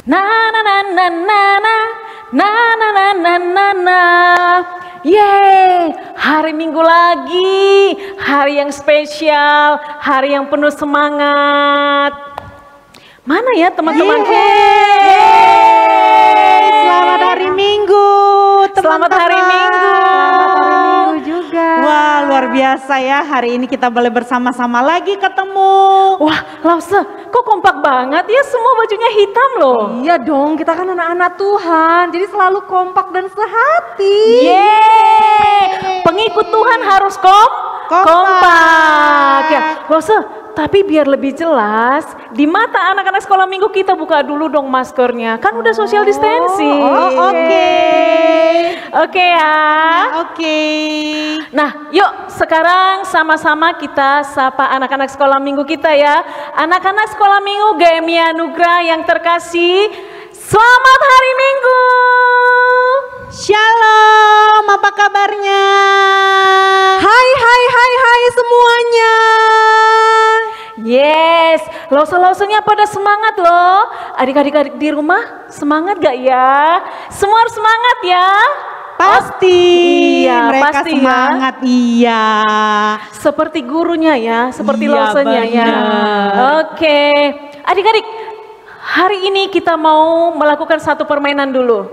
Na na na na na na na na na na na na. Yeay, hari Minggu lagi, hari yang spesial, hari yang penuh semangat. Mana ya teman-temanku? Selamat hari Minggu, teman-teman. Selamat hari Minggu. Juga. Wah, luar biasa ya, hari ini kita boleh bersama-sama lagi ketemu. Wah, Lause, kok kompak banget ya, semua bajunya hitam loh. Iya dong, kita kan anak-anak Tuhan, jadi selalu kompak dan sehati. Yeay, pengikut Tuhan harus kompak. Ya, Lause, tapi biar lebih jelas, di mata anak-anak sekolah minggu kita buka dulu dong maskernya. Kan udah social distancing. Oke ya. Oke. Nah, yuk sekarang sama-sama kita sapa anak-anak sekolah minggu kita ya. Anak-anak sekolah minggu GMI Anugerah yang terkasih, selamat hari Minggu. Shalom, apa kabarnya? Hai semuanya. Yes, lause-lausenya pada semangat loh. Adik-adik di rumah semangat gak ya? Semua harus semangat ya. Pasti, iya, mereka pasti semangat ya. Iya. Seperti gurunya ya, seperti Iya, lausenya ya. benar. Oke, adik-adik, hari ini kita mau melakukan satu permainan dulu.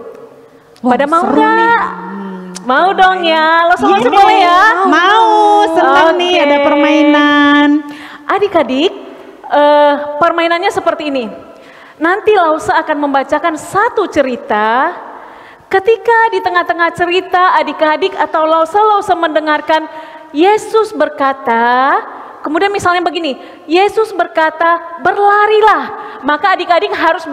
Pada mau seru nggak? nih. Mau dong ya, lause-lause Iya boleh deh. ya? Mau, senang nih Oke. ada permainan. Adik-adik, permainannya seperti ini. Nanti Lause akan membacakan satu cerita. Ketika di tengah-tengah cerita adik-adik atau Lause mendengarkan Yesus berkata, kemudian misalnya begini, Yesus berkata berlarilah, maka adik-adik harus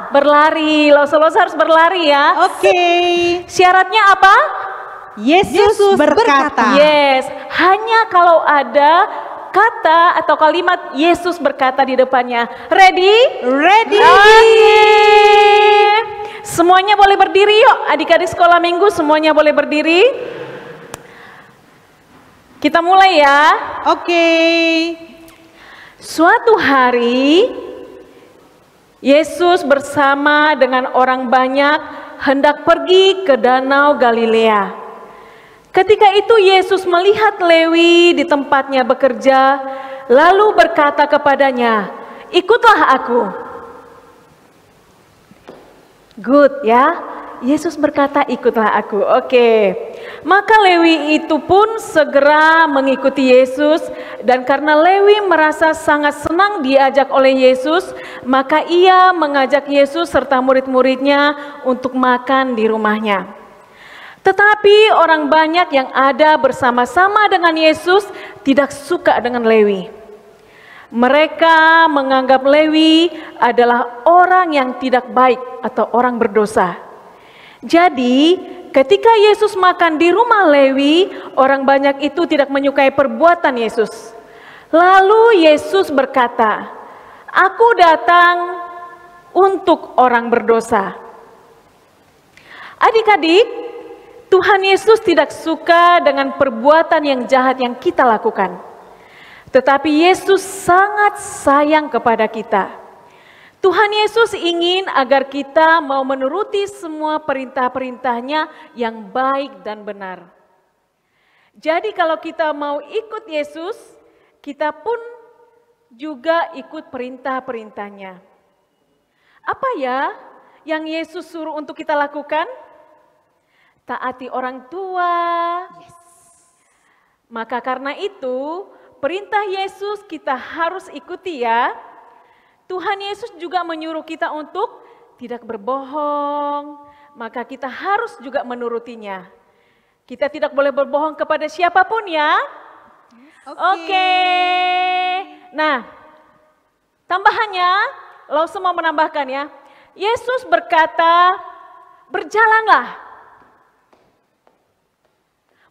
berlari. Lause harus berlari ya. Oke. Syaratnya apa? Yesus berkata. Yes, hanya kalau ada kata atau kalimat Yesus berkata di depannya. Ready? Ready. Oke. Semuanya boleh berdiri yuk, adik-adik sekolah minggu semuanya boleh berdiri. Kita mulai ya. Oke. Suatu hari Yesus bersama dengan orang banyak hendak pergi ke Danau Galilea. Ketika itu Yesus melihat Lewi di tempatnya bekerja, lalu berkata kepadanya, "Ikutlah aku." Good ya, Yesus berkata, "Ikutlah aku." Oke. Maka Lewi itu pun segera mengikuti Yesus, dan karena Lewi merasa sangat senang diajak oleh Yesus, maka ia mengajak Yesus serta murid-muridnya untuk makan di rumahnya. Tetapi orang banyak yang ada bersama-sama dengan Yesus tidak suka dengan Lewi. Mereka menganggap Lewi adalah orang yang tidak baik atau orang berdosa. Jadi, ketika Yesus makan di rumah Lewi, orang banyak itu tidak menyukai perbuatan Yesus. Lalu Yesus berkata, "Aku datang untuk orang berdosa." Adik-adik, Tuhan Yesus tidak suka dengan perbuatan yang jahat yang kita lakukan. Tetapi Yesus sangat sayang kepada kita. Tuhan Yesus ingin agar kita mau menuruti semua perintah-perintahnya yang baik dan benar. Jadi kalau kita mau ikut Yesus, kita pun juga ikut perintah-perintahnya. Apa ya yang Yesus suruh untuk kita lakukan? Taati orang tua. Maka karena itu, perintah Yesus kita harus ikuti ya. Tuhan Yesus juga menyuruh kita untuk tidak berbohong, maka kita harus juga menurutinya. Kita tidak boleh berbohong kepada siapapun ya. Oke. Nah, tambahannya, Lause mau menambahkan ya. Yesus berkata, "Berjalanlah.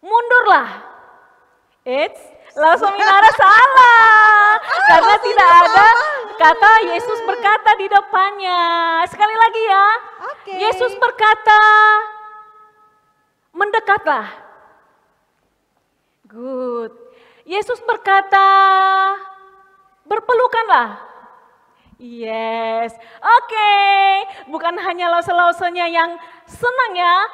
Mundurlah." Langsung Minara salah. Karena tidak ada kata Yesus berkata di depannya. Sekali lagi ya. Oke. Yesus berkata, "Mendekatlah." Good. Yesus berkata, "Berpelukanlah." Yes, oke. Bukan hanya lause-lausenya yang senang ya,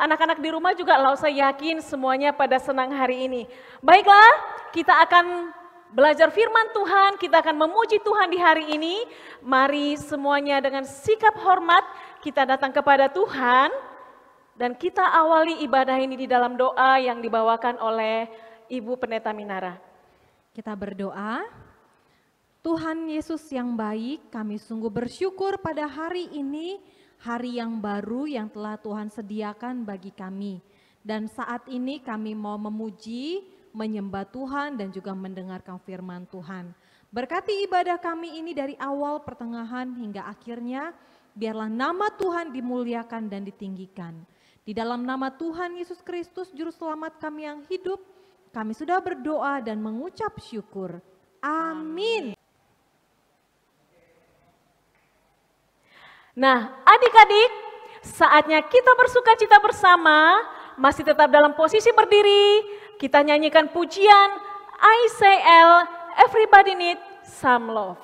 anak-anak di rumah juga lause yakin semuanya pada senang hari ini. Baiklah, kita akan belajar firman Tuhan, kita akan memuji Tuhan di hari ini. Mari semuanya dengan sikap hormat kita datang kepada Tuhan dan kita awali ibadah ini di dalam doa yang dibawakan oleh Ibu Pendeta Minara. Kita berdoa. Tuhan Yesus yang baik, kami sungguh bersyukur pada hari ini, hari yang baru yang telah Tuhan sediakan bagi kami. Dan saat ini kami mau memuji, menyembah Tuhan dan juga mendengarkan firman Tuhan. Berkati ibadah kami ini dari awal, pertengahan hingga akhirnya, biarlah nama Tuhan dimuliakan dan ditinggikan. Di dalam nama Tuhan Yesus Kristus, Juru Selamat kami yang hidup, kami sudah berdoa dan mengucap syukur. Amin. Nah, adik-adik, saatnya kita bersukacita bersama, masih tetap dalam posisi berdiri, kita nyanyikan pujian ICL, Everybody Need Some Love.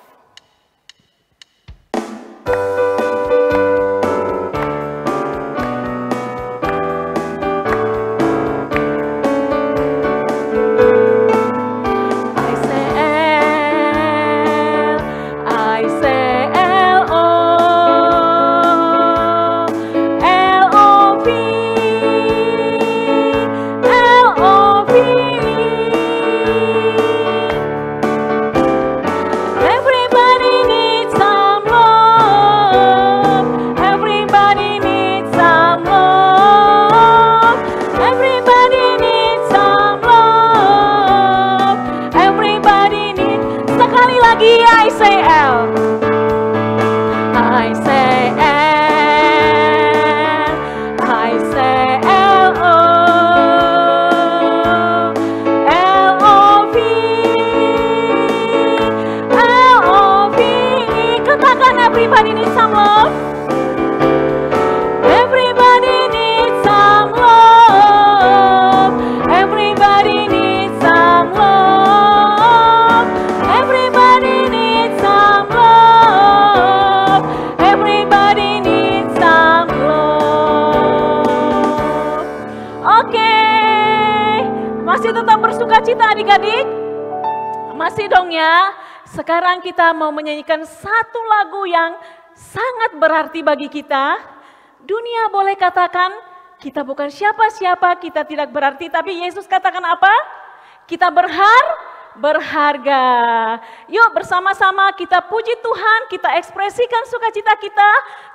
Everybody needs some love. Everybody needs some love. Everybody needs some love. Everybody needs some love. Everybody needs some love. Oke, masih tetap bersukacita adik-adik? Masih dong ya. Sekarang kita mau menyanyikan satu lagu yang sangat berarti bagi kita. Dunia boleh katakan kita bukan siapa-siapa, kita tidak berarti, tapi Yesus katakan apa? Kita berharga. Yuk bersama-sama kita puji Tuhan, kita ekspresikan sukacita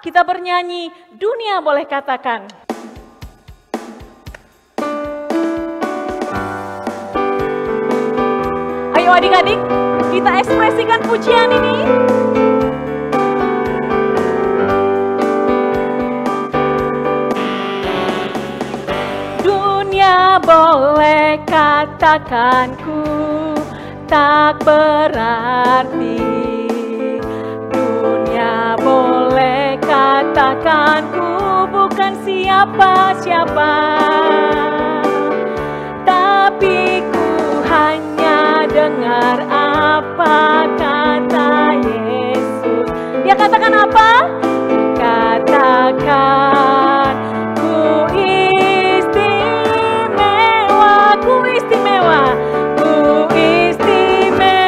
kita bernyanyi dunia boleh katakan. Ayo adik-adik, kita ekspresikan pujian ini. Dunia boleh katakan ku tak berarti. Dunia boleh katakan ku bukan siapa-siapa. Tapi ku hanya dengar apa kata Yesus. Dia katakan apa? Katakan ku istimewa, ku istimewa, ku istimewa.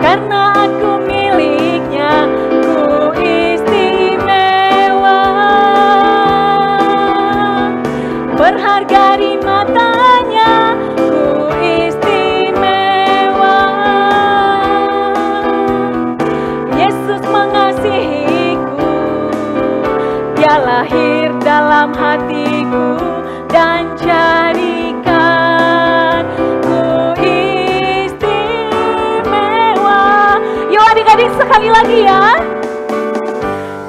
Karena aku miliknya, ku istimewa. Berharga di matanya, ku istimewa. Yesus mengasihiku, Dia lahir dalam hatiku dan jadikan ku istimewa. Yuk adik-adik sekali lagi ya.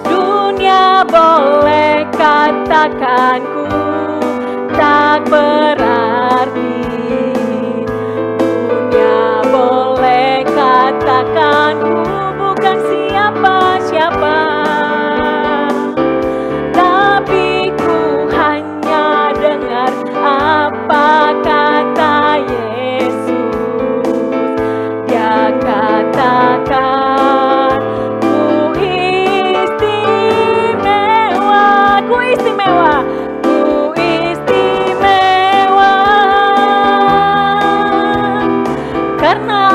Dunia boleh katakan ku tak berarti. Dunia boleh katakan ku bukan siapa-siapa. Tapi ku hanya dengar apa kata Yesus.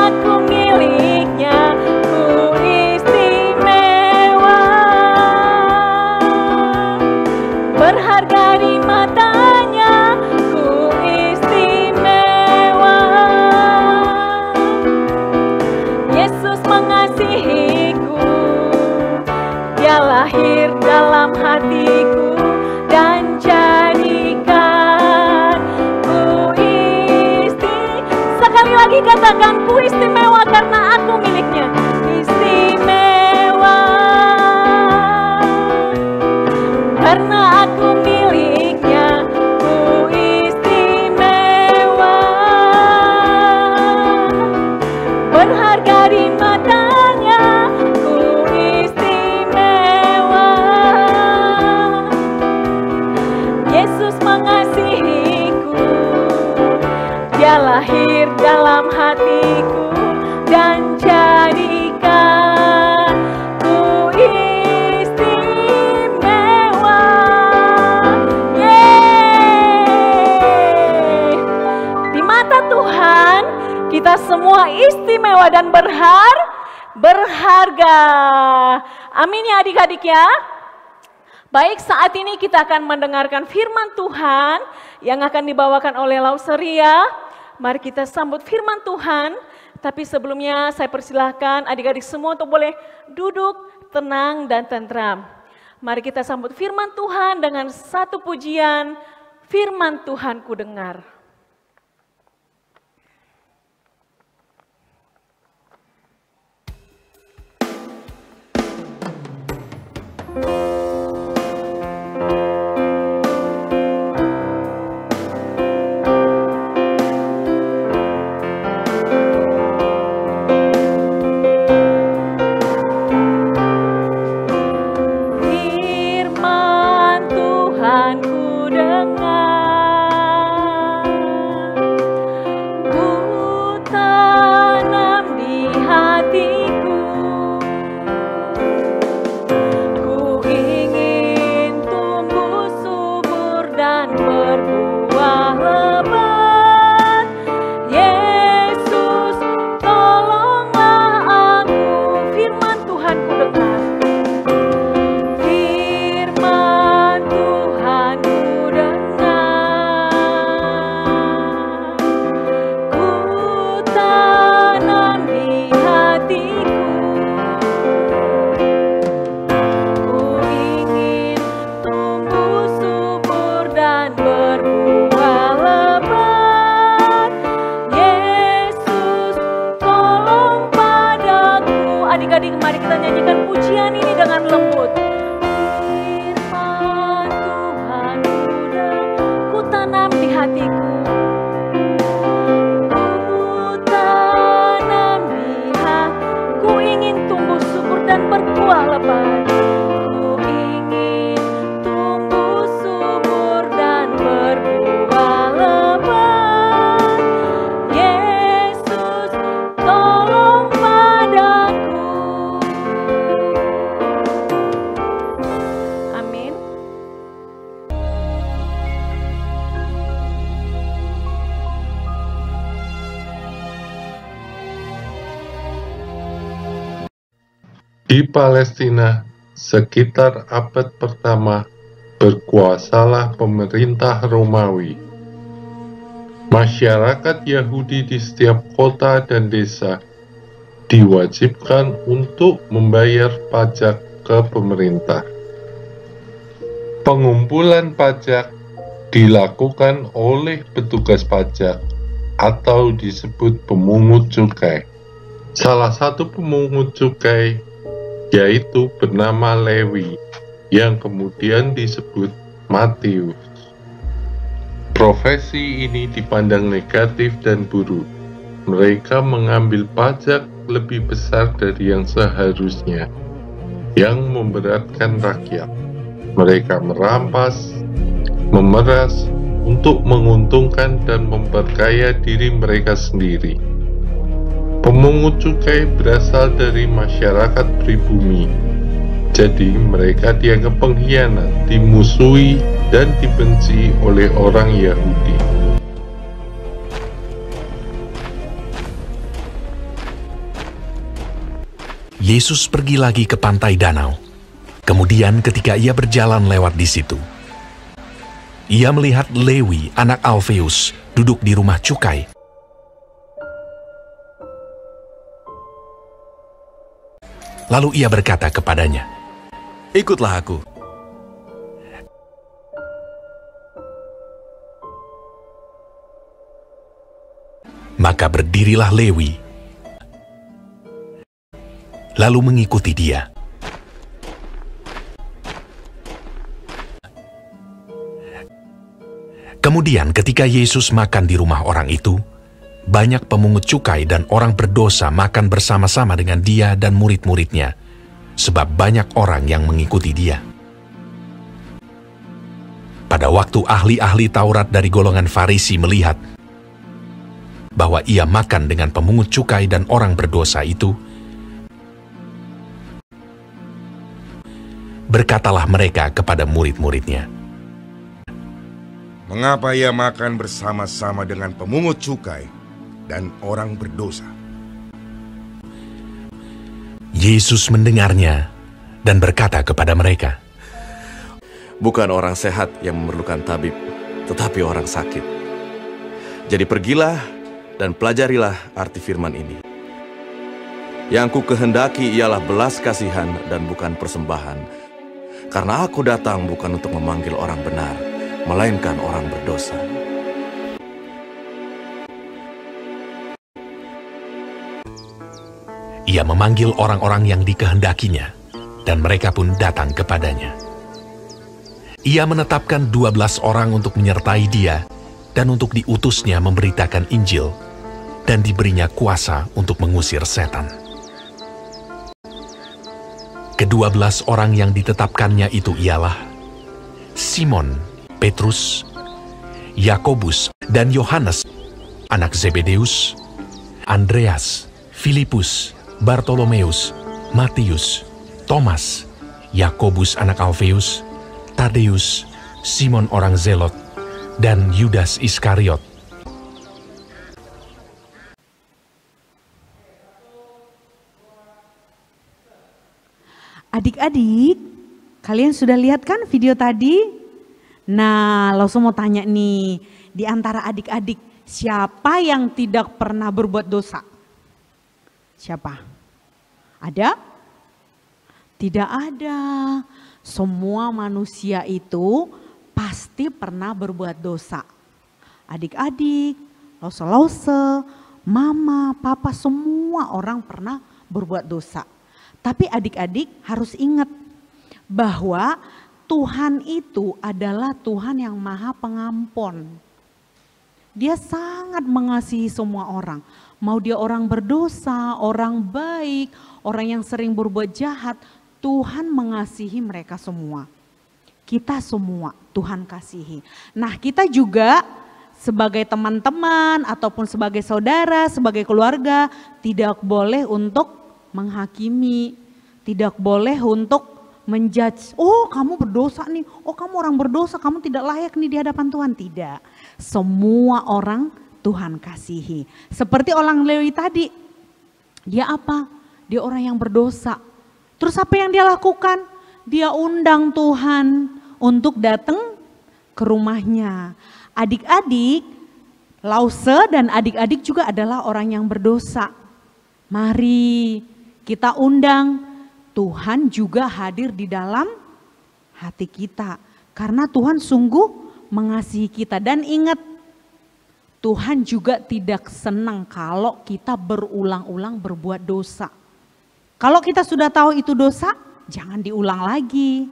aku miliknya, ku istimewa, berharga di matanya, ku istimewa. Yesus mengasihiku, Dia lahir dalam hatiku dan jadikan ku sekali lagi katakan, ku istimewa karena aku miliknya. Istimewa karena aku miliknya, ku istimewa, berharga di matanya, ku istimewa. Yesus mengasihiku, Dia lahir dalam hatiku dan jadikan ku istimewa. Yeay. Di mata Tuhan kita semua istimewa dan berharga. Amin ya adik-adik ya. Baik, saat ini kita akan mendengarkan firman Tuhan yang akan dibawakan oleh Lauseria. Mari kita sambut firman Tuhan. Tapi sebelumnya saya persilahkan adik-adik semua untuk boleh duduk tenang dan tentram. Mari kita sambut firman Tuhan dengan satu pujian, firman Tuhan ku dengar. Adik-adik, mari kita nyanyikan pujian ini dengan lembut. Firman Tuhan ku tanam di hatiku, ku tanam di hatiku, ku ingin tumbuh subur dan berbuah lebat. Ku ingin tumbuh subur dan berbuah lebat. Yesus, tolong padaku. Amin. Di Palestina, sekitar abad pertama, berkuasalah pemerintah Romawi. Masyarakat Yahudi di setiap kota dan desa diwajibkan untuk membayar pajak ke pemerintah. Pengumpulan pajak dilakukan oleh petugas pajak atau disebut pemungut cukai. Salah satu pemungut cukai yaitu bernama Lewi, yang kemudian disebut Matius. Profesi ini dipandang negatif dan buruk. Mereka mengambil pajak lebih besar dari yang seharusnya, yang memberatkan rakyat. Mereka merampas, memeras untuk menguntungkan dan memperkaya diri mereka sendiri. Pemungut cukai berasal dari masyarakat pribumi, jadi mereka dianggap pengkhianat, dimusuhi, dan dibenci oleh orang Yahudi. Yesus pergi lagi ke pantai danau. Kemudian ketika ia berjalan lewat di situ, ia melihat Lewi, anak Alfeus, duduk di rumah cukai. Lalu ia berkata kepadanya, "Ikutlah aku." Maka berdirilah Lewi, lalu mengikuti dia. Kemudian ketika Yesus makan di rumah orang itu, banyak pemungut cukai dan orang berdosa makan bersama-sama dengan dia dan murid-muridnya, sebab banyak orang yang mengikuti dia. Pada waktu ahli-ahli Taurat dari golongan Farisi melihat bahwa ia makan dengan pemungut cukai dan orang berdosa itu, berkatalah mereka kepada murid-muridnya, "Mengapa ia makan bersama-sama dengan pemungut cukai dan orang berdosa?" Yesus mendengarnya dan berkata kepada mereka, "Bukan orang sehat yang memerlukan tabib, tetapi orang sakit. Jadi pergilah dan pelajarilah arti firman ini. Yang ku kehendaki ialah belas kasihan dan bukan persembahan, karena aku datang bukan untuk memanggil orang benar, melainkan orang berdosa." Ia memanggil orang-orang yang dikehendakinya, dan mereka pun datang kepadanya. Ia menetapkan 12 orang untuk menyertai dia, dan untuk diutusnya memberitakan Injil, dan diberinya kuasa untuk mengusir setan. Ke-12 orang yang ditetapkannya itu ialah Simon, Petrus, Yakobus, dan Yohanes, anak Zebedeus, Andreas, Filipus, Bartolomeus, Matius, Thomas, Yakobus anak Alfeus, Tadeus, Simon orang Zelot, dan Yudas Iskariot. Adik-adik, kalian sudah lihat kan video tadi? Nah, langsung mau tanya nih, di antara adik-adik, siapa yang tidak pernah berbuat dosa? Siapa? Ada? Tidak ada. Semua manusia itu pasti pernah berbuat dosa. Adik-adik, lause-lause, mama, papa, semua orang pernah berbuat dosa. Tapi adik-adik harus ingat bahwa Tuhan itu adalah Tuhan yang Maha Pengampun. Dia sangat mengasihi semua orang. Mau dia orang berdosa, orang baik, orang yang sering berbuat jahat, Tuhan mengasihi mereka semua. Kita semua Tuhan kasihi. Nah, kita juga sebagai teman-teman ataupun sebagai saudara, sebagai keluarga tidak boleh untuk menghakimi, tidak boleh untuk menjudge. Oh, kamu berdosa nih, oh kamu orang berdosa, kamu tidak layak nih di hadapan Tuhan. Tidak, semua orang Tuhan kasihi. Seperti orang Lewi tadi, dia apa? Dia orang yang berdosa. Terus apa yang dia lakukan? Dia undang Tuhan untuk datang ke rumahnya. Adik-adik, Lause dan adik-adik juga adalah orang yang berdosa. Mari kita undang Tuhan juga hadir di dalam hati kita. Karena Tuhan sungguh mengasihi kita. Dan ingat, Tuhan juga tidak senang kalau kita berulang-ulang berbuat dosa. Kalau kita sudah tahu itu dosa, jangan diulang lagi.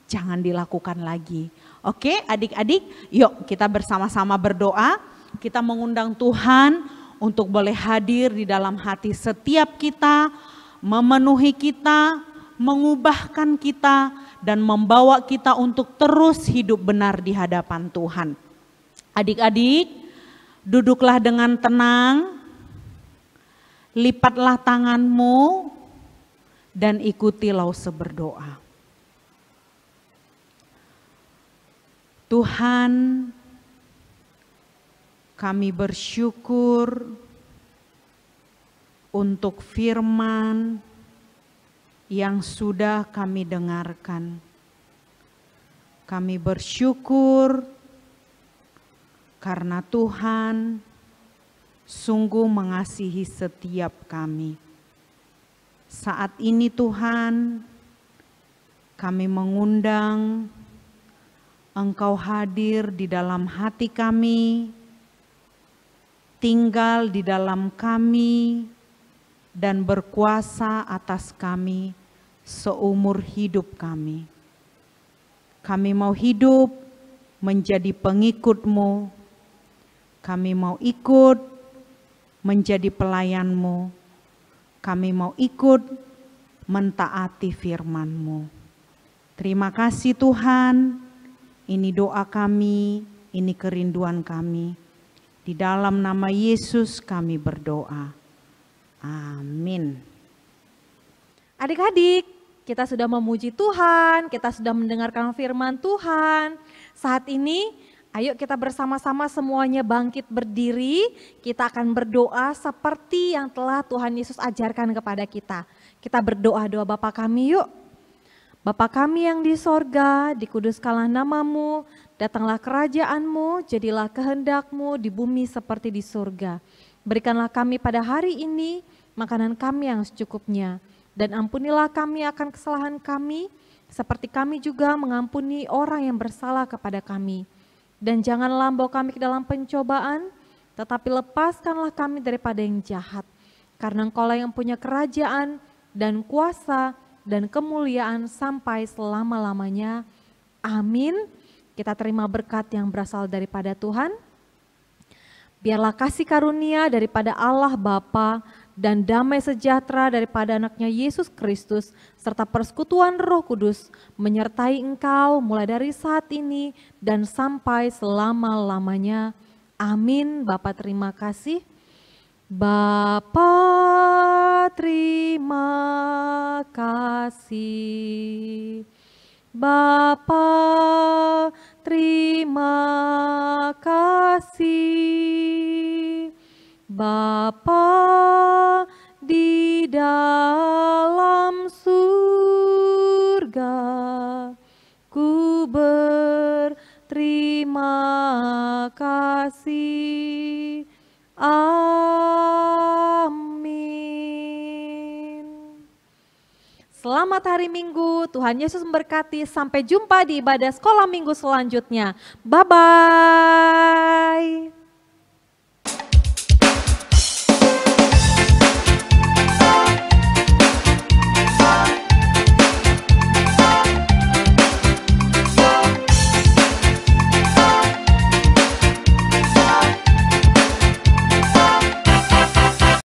Jangan dilakukan lagi. Oke, adik-adik, yuk kita bersama-sama berdoa. Kita mengundang Tuhan untuk boleh hadir di dalam hati setiap kita, memenuhi kita, mengubahkan kita, dan membawa kita untuk terus hidup benar di hadapan Tuhan. Adik-adik, duduklah dengan tenang, lipatlah tanganmu, dan ikuti Lause berdoa. Tuhan, kami bersyukur untuk firman yang sudah kami dengarkan. Kami bersyukur karena Tuhan sungguh mengasihi setiap kami. Saat ini Tuhan, kami mengundang Engkau hadir di dalam hati kami, tinggal di dalam kami, dan berkuasa atas kami seumur hidup kami. Kami mau hidup menjadi pengikut-Mu, kami mau ikut menjadi pelayan-Mu, kami mau ikut mentaati firman-Mu. Terima kasih Tuhan, ini doa kami, ini kerinduan kami. Di dalam nama Yesus kami berdoa. Amin. Adik-adik, kita sudah memuji Tuhan, kita sudah mendengarkan firman Tuhan. Saat ini, ayo kita bersama-sama semuanya bangkit berdiri. Kita akan berdoa seperti yang telah Tuhan Yesus ajarkan kepada kita. Kita berdoa doa Bapa kami yuk. Bapa kami yang di sorga, dikuduskanlah namamu, datanglah kerajaan-Mu, jadilah kehendak-Mu di bumi seperti di surga. Berikanlah kami pada hari ini makanan kami yang secukupnya, dan ampunilah kami akan kesalahan kami, seperti kami juga mengampuni orang yang bersalah kepada kami. Dan janganlah membawa kami ke dalam pencobaan, tetapi lepaskanlah kami daripada yang jahat. Karena Engkau-lah yang punya kerajaan dan kuasa dan kemuliaan sampai selama-lamanya. Amin. Kita terima berkat yang berasal daripada Tuhan. Biarlah kasih karunia daripada Allah Bapa dan damai sejahtera daripada anaknya Yesus Kristus serta persekutuan Roh Kudus menyertai engkau mulai dari saat ini dan sampai selama-lamanya. Amin. Bapa terima kasih. Bapa terima kasih. Bapa terima kasih. Bapa di dalam surga, ku berterima kasih. Amin. Selamat hari Minggu, Tuhan Yesus memberkati. Sampai jumpa di ibadah sekolah minggu selanjutnya. Bye-bye.